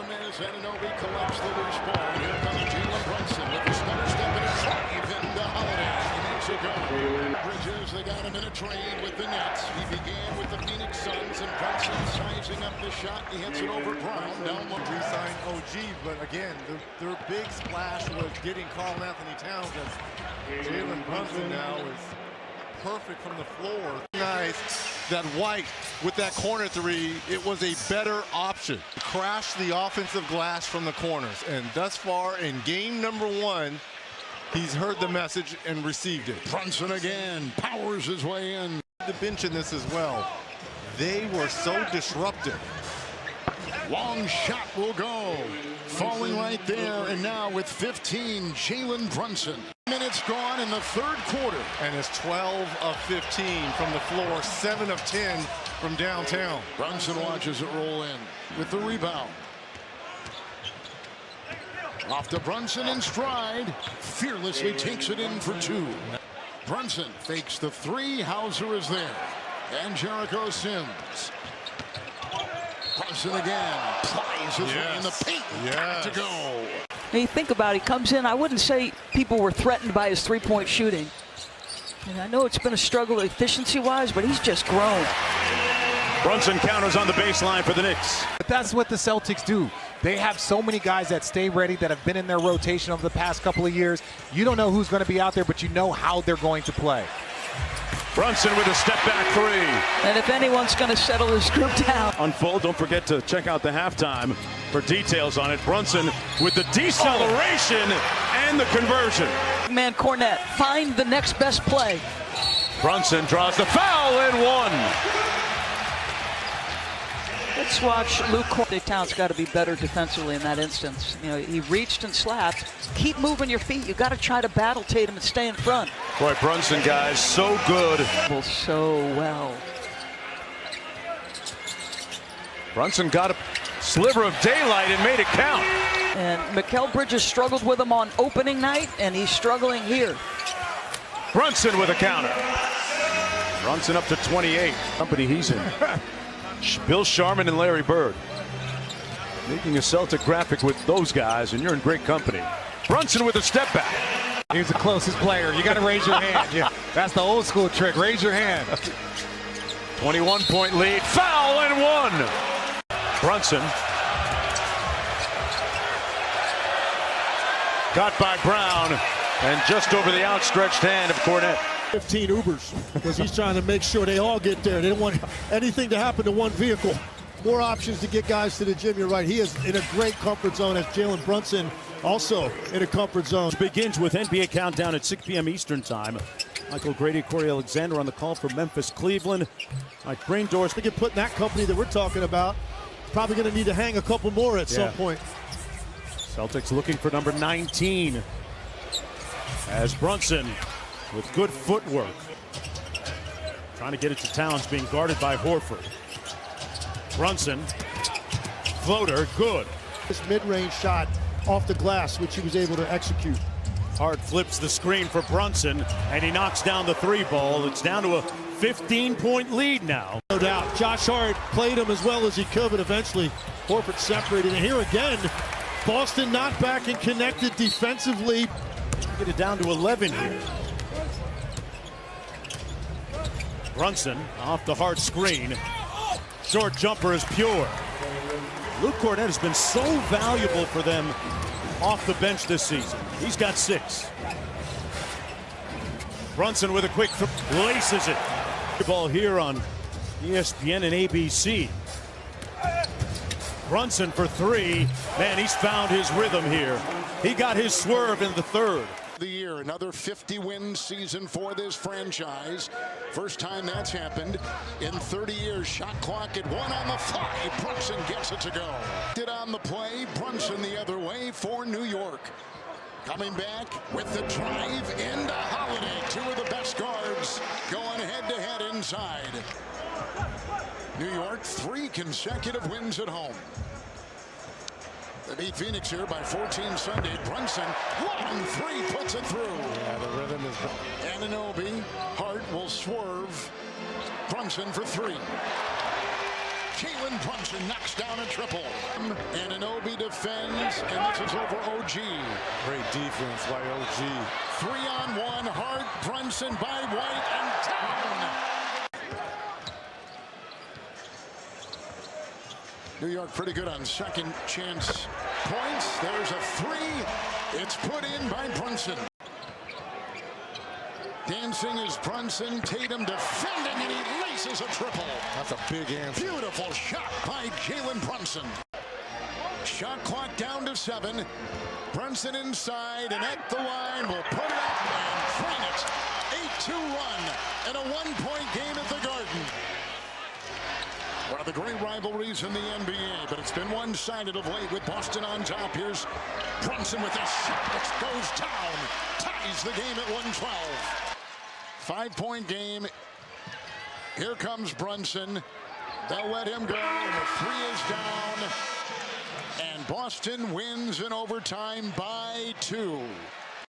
them as Anunoby collects the loose ball. And here comes Jalen Brunson with the stutter step and a drive into Holiday. He makes it go. Bridges, they got him in a trade with the Nets. He began with the Phoenix Suns, and Brunson sizing up the shot. He hits it over Brown down low. Re-signed OG, but again, their big splash was getting Karl Anthony Towns. As Jalen Brunson now is perfect from the floor. Nice. That White with that corner three, it was a better option. Crash the offensive glass from the corners. And thus far in game number 1, he's heard the message and received it. Brunson again powers his way in. The bench in this as well. They were so disruptive. Long shot will go. Falling right there, and now with 15, Jalen Brunson. Minutes gone in the third quarter. And it's 12 of 15 from the floor, 7 of 10 from downtown. Brunson watches it roll in with the rebound. Off to Brunson in stride. Fearlessly takes it in for 2. Brunson fakes the 3. Hauser is there. And Jericho Sims. Brunson again. Plies his way in the paint. To go. Now you think about it, he comes in, I wouldn't say people were threatened by his three-point shooting. And I know it's been a struggle efficiency-wise, but he's just grown. Brunson counters on the baseline for the Knicks. But that's what the Celtics do. They have so many guys that stay ready, that have been in their rotation over the past couple of years. You don't know who's going to be out there, but you know how they're going to play. Brunson with a step-back 3. And if anyone's going to settle this group down. Unfold. Don't forget to check out the halftime for details on it. Brunson with the deceleration and the conversion. Man, Cornette, find the next best play. Brunson draws the foul and 1. Let's watch Luke Cornette. Towns got to be better defensively in that instance. You know, he reached and slapped. Keep moving your feet. You got to try to battle Tatum and stay in front. Boy, Brunson, guys, so good. So well. Brunson got a sliver of daylight and made it count. And Mikal Bridges struggled with him on opening night, and he's struggling here. Brunson with a counter. Brunson up to 28. Company he's in. Bill Sharman and Larry Bird. Making a Celtic graphic with those guys, and you're in great company. Brunson with a step back. He's the closest player. You got to raise your hand. Yeah, that's the old school trick. Raise your hand. 21-point lead. Foul and 1. Brunson. Got by Brown, and just over the outstretched hand of Cornette. 15 Ubers, because he's trying to make sure they all get there. They don't want anything to happen to one vehicle. More options to get guys to the gym. You're right. He is in a great comfort zone, as Jalen Brunson also in a comfort zone. Begins with NBA Countdown at 6 p.m. Eastern Time. Michael Grady, Corey Alexander on the call for Memphis, Cleveland. Mike Braindorse. They get put in that company that we're talking about. Probably going to need to hang a couple more at some point. Celtics looking for number 19. As Brunson with good footwork. Trying to get it to Towns, being guarded by Horford. Brunson. Floater, good. This mid-range shot off the glass, which he was able to execute. Hart flips the screen for Brunson, and he knocks down the 3 ball. It's down to a 15-point lead now. No doubt. Josh Hart played him as well as he could, but eventually Horford separated. And here again, Boston not back and connected defensively. Get it down to 11 here. Brunson off the Hart screen. Short jumper is pure. Luke Cornette has been so valuable for them off the bench this season. He's got 6. Brunson with a quick laces it. Ball here on ESPN and ABC. Brunson for 3. Man, he's found his rhythm here. He got his swerve in the third. The year, another 50-win season for this franchise. First time that's happened in 30 years. Shot clock at 1 on the fly. Brunson gets it to go. Did on the play. Brunson the other way for New York. Coming back with the drive into Holiday. 2 of the best guards going head-to-head inside. New York, 3 consecutive wins at home. They beat Phoenix here by 14 Sunday. Brunson, long 3, puts it through. Yeah, the rhythm is. Anunoby, Hart will swerve. Brunson for 3. Jalen Brunson knocks down a triple. And Anunoby defends, and this is over OG. Great defense by OG. 3-on-1, hard Brunson by White, and down. New York pretty good on second chance points. There's a three. It's put in by Brunson. Dancing is Brunson. Tatum defending, and he laces a triple. That's a big answer. Beautiful shot by Jalen Brunson. Shot clock down to 7. Brunson inside and at the line will put it up and bring it. 8-2 run and a 1-point game at the Garden. One of the great rivalries in the NBA, but it's been one-sided of late with Boston on top. Here's Brunson with a shot that goes down. Ties the game at 112. 5-point game. Here comes Brunson. They'll let him go, and the three is down. And Boston wins in overtime by 2.